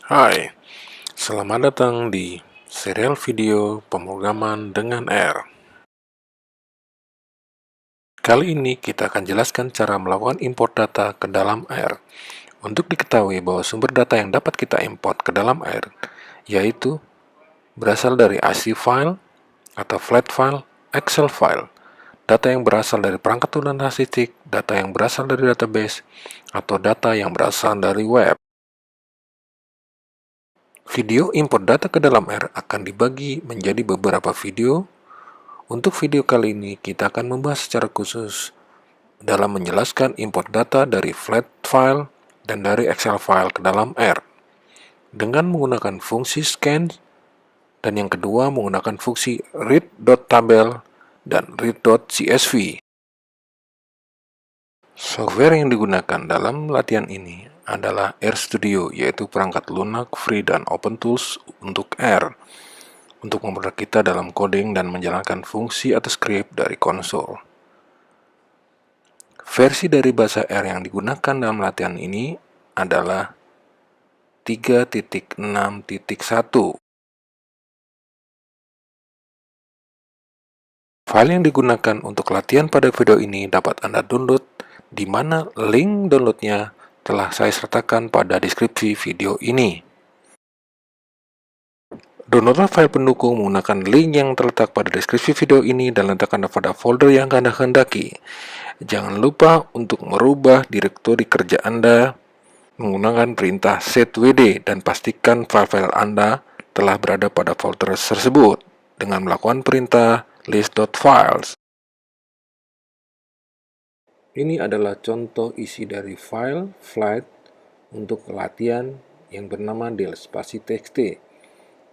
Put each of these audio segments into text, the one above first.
Hai, selamat datang di serial video pemrograman dengan R. Kali ini kita akan jelaskan cara melakukan import data ke dalam R. Untuk diketahui bahwa sumber data yang dapat kita import ke dalam R, yaitu berasal dari IC file atau flat file, Excel file, data yang berasal dari perangkat turunan statistik, data yang berasal dari database, atau data yang berasal dari web. Video import data ke dalam R akan dibagi menjadi beberapa video. Untuk video kali ini, kita akan membahas secara khusus dalam menjelaskan import data dari flat file dan dari Excel file ke dalam R dengan menggunakan fungsi scan, dan yang kedua menggunakan fungsi read.tabel dan read.csv. Software yang digunakan dalam latihan ini adalah RStudio, yaitu perangkat lunak, free, dan open tools untuk R, untuk mempermudah kita dalam coding dan menjalankan fungsi atau script dari konsol. Versi dari bahasa R yang digunakan dalam latihan ini adalah 3.6.1. File yang digunakan untuk latihan pada video ini dapat Anda download, di mana link downloadnya telah saya sertakan pada deskripsi video ini. Downloadlah file pendukung menggunakan link yang terletak pada deskripsi video ini dan letakkan pada folder yang Anda kehendaki. Jangan lupa untuk merubah direktori kerja Anda menggunakan perintah setwd dan pastikan file-file Anda telah berada pada folder tersebut dengan melakukan perintah list.files. Ini adalah contoh isi dari file flight untuk latihan yang bernama del_txt.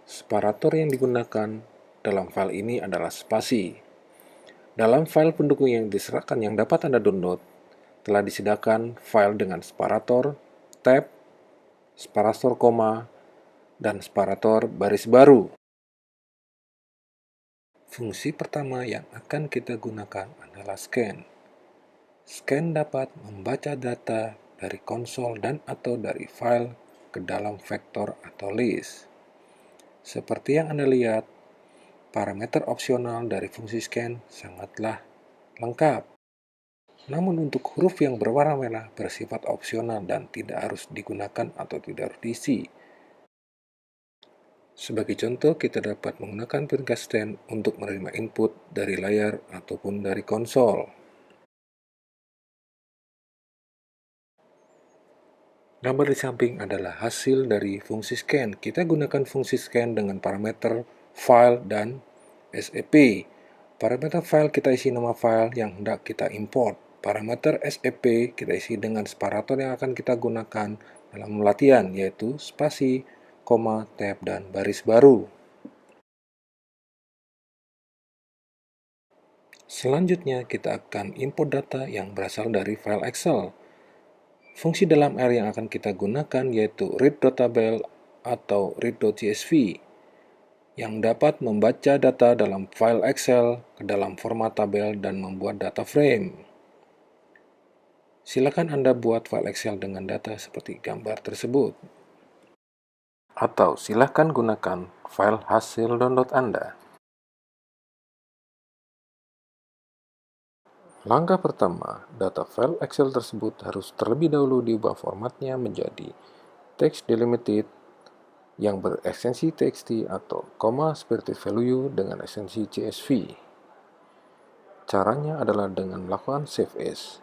Separator yang digunakan dalam file ini adalah spasi. Dalam file pendukung yang diserahkan yang dapat Anda download, telah disediakan file dengan separator, tab, separator koma, dan separator baris baru. Fungsi pertama yang akan kita gunakan adalah scan. Scan dapat membaca data dari konsol dan atau dari file ke dalam vektor atau list. Seperti yang Anda lihat, parameter opsional dari fungsi scan sangatlah lengkap. Namun untuk huruf yang berwarna merah bersifat opsional dan tidak harus digunakan atau tidak harus diisi. Sebagai contoh, kita dapat menggunakan perintah scan untuk menerima input dari layar ataupun dari konsol. Gambar di samping adalah hasil dari fungsi scan. Kita gunakan fungsi scan dengan parameter file dan SEP. Parameter file kita isi nama file yang hendak kita import. Parameter SEP kita isi dengan separator yang akan kita gunakan dalam latihan, yaitu spasi, koma, tab, dan baris baru. Selanjutnya, kita akan import data yang berasal dari file Excel. Fungsi dalam R yang akan kita gunakan yaitu read.tabel atau read.csv yang dapat membaca data dalam file Excel ke dalam format tabel dan membuat data frame. Silakan Anda buat file Excel dengan data seperti gambar tersebut. Atau silakan gunakan file hasil download Anda. Langkah pertama, data file Excel tersebut harus terlebih dahulu diubah formatnya menjadi text delimited yang berekstensi txt atau koma seperti value dengan ekstensi CSV. Caranya adalah dengan melakukan save as.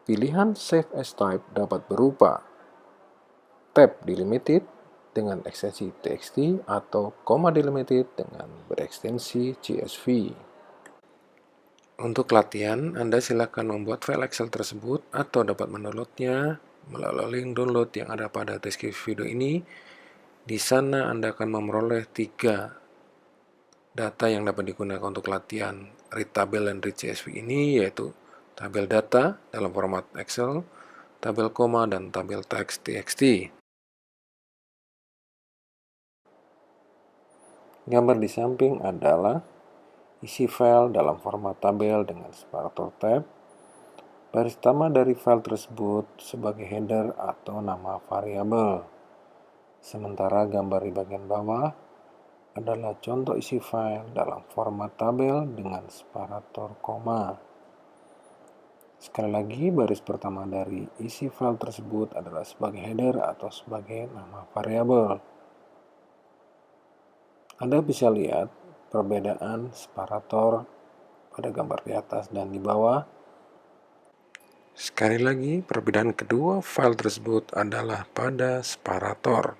Pilihan save as type dapat berupa tab delimited dengan ekstensi txt atau koma delimited dengan berekstensi CSV. Untuk latihan, Anda silakan membuat file Excel tersebut atau dapat mendownloadnya melalui link download yang ada pada deskripsi video ini. Di sana Anda akan memperoleh 3 data yang dapat digunakan untuk latihan read tabel dan read CSV ini, yaitu tabel data dalam format Excel, tabel koma, dan tabel teks txt. Gambar di samping adalah isi file dalam format tabel dengan separator tab, Baris pertama dari file tersebut sebagai header atau nama variabel. Sementara gambar di bagian bawah adalah contoh isi file dalam format tabel dengan separator koma. Sekali lagi, baris pertama dari isi file tersebut adalah sebagai header atau sebagai nama variabel. Anda bisa lihat perbedaan separator pada gambar di atas dan di bawah. Sekali lagi, perbedaan kedua file tersebut adalah pada separator.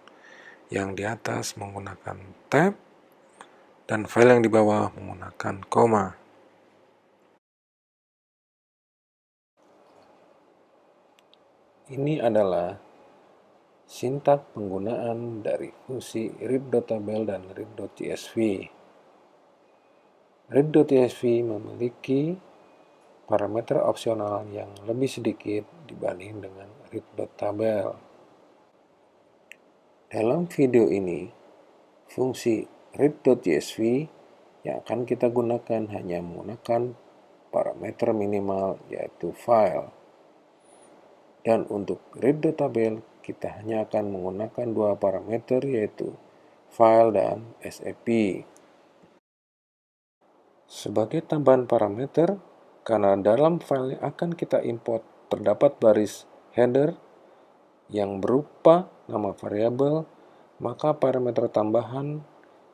Yang di atas menggunakan tab dan file yang di bawah menggunakan koma. Ini adalah sintak penggunaan dari fungsi read.table dan read.csv. Read.csv memiliki parameter opsional yang lebih sedikit dibanding dengan read.table. Dalam video ini, fungsi read.csv yang akan kita gunakan hanya menggunakan parameter minimal yaitu file. Dan untuk read.table, kita hanya akan menggunakan dua parameter yaitu file dan SAP. Sebagai tambahan parameter, karena dalam file yang akan kita import terdapat baris header yang berupa nama variabel, maka parameter tambahan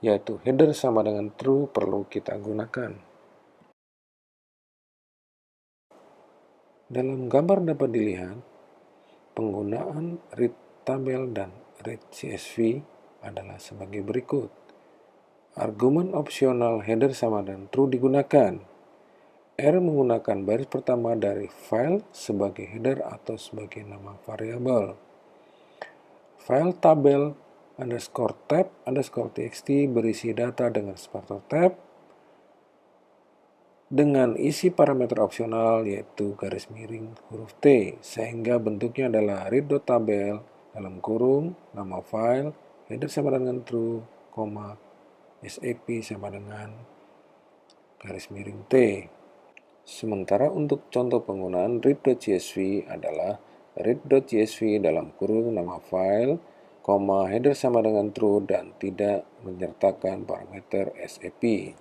yaitu header sama dengan true perlu kita gunakan. Dalam gambar dapat dilihat, penggunaan read tabel dan read CSV adalah sebagai berikut. Argumen opsional header sama dengan true digunakan. R menggunakan baris pertama dari file sebagai header atau sebagai nama variabel. File tabel underscore tab underscore txt berisi data dengan separator tab dengan isi parameter opsional yaitu garis miring huruf T, sehingga bentuknya adalah read.table dalam kurung nama file header sama dengan true, SAP sama dengan garis miring T. Sementara untuk contoh penggunaan read.csv adalah read.csv dalam kurung nama file, header sama dengan true dan tidak menyertakan parameter SAP.